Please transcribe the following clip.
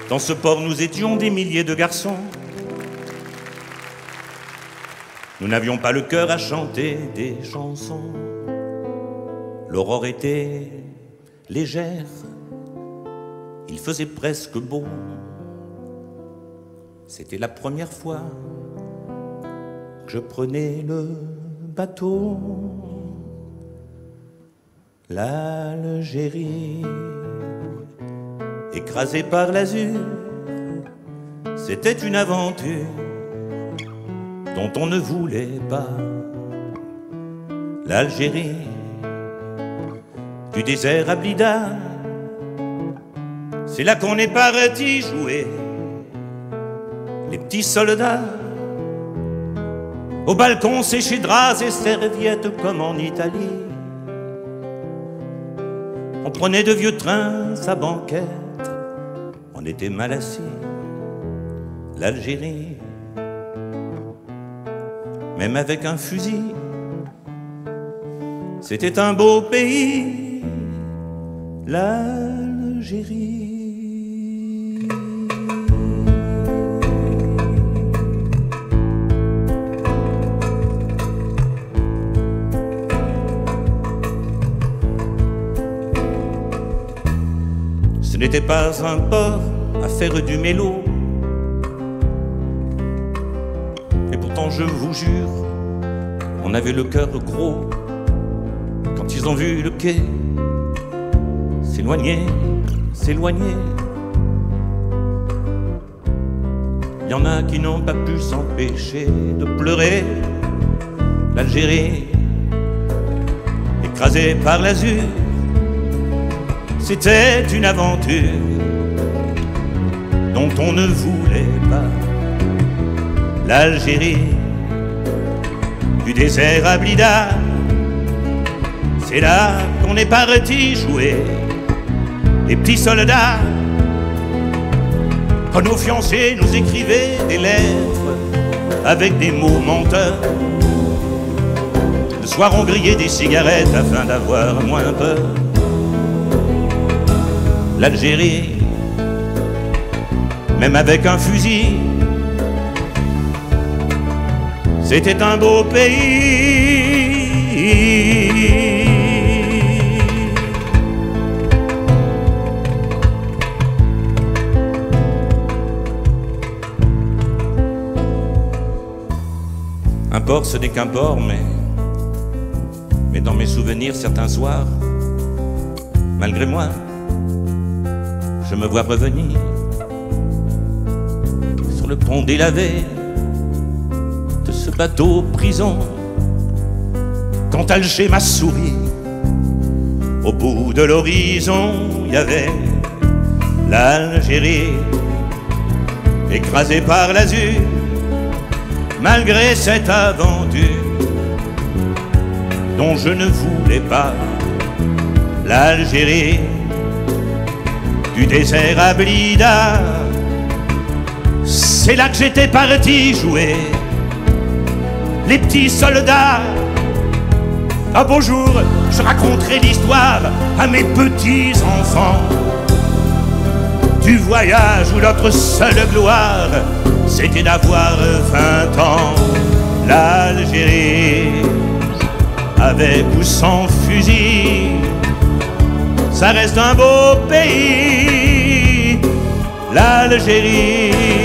Dans ce port, nous étions des milliers de garçons. Nous n'avions pas le cœur à chanter des chansons. L'aurore était légère, il faisait presque beau. C'était la première fois que je prenais le bateau. L'Algérie, écrasée par l'azur, c'était une aventure dont on ne voulait pas. L'Algérie, du désert à Blida, c'est là qu'on est parti jouer. Les petits soldats, au balcon séchés draps et serviettes comme en Italie. On prenait de vieux trains à banquette, on était mal assis. L'Algérie, même avec un fusil, c'était un beau pays, l'Algérie. Ce n'était pas un port à faire du mélo. Et pourtant je vous jure, on avait le cœur gros quand ils ont vu le quai s'éloigner, s'éloigner. Il y en a qui n'ont pas pu s'empêcher de pleurer. L'Algérie, écrasée par l'azur, c'était une aventure dont on ne voulait pas. L'Algérie, du désert à Blida, c'est là qu'on est parti jouer. Les petits soldats, quand nos fiancés nous écrivaient des lettres avec des mots menteurs, le soir on grillait des cigarettes afin d'avoir moins peur. L'Algérie, même avec un fusil, c'était un beau pays. Un port, ce n'est qu'un port, mais dans mes souvenirs, certains soirs, malgré moi, je me vois revenir sur le pont délavé de ce bateau prison. Quand Alger m'a souri, au bout de l'horizon, il y avait l'Algérie, écrasée par l'azur, malgré cette aventure dont je ne voulais pas. L'Algérie, du désert à Blida, c'est là que j'étais parti jouer. Les petits soldats, un beau jour, je raconterai l'histoire à mes petits enfants du voyage où notre seule gloire, c'était d'avoir 20 ans. L'Algérie, avec ou sans fusil, ça reste un beau pays, l'Algérie.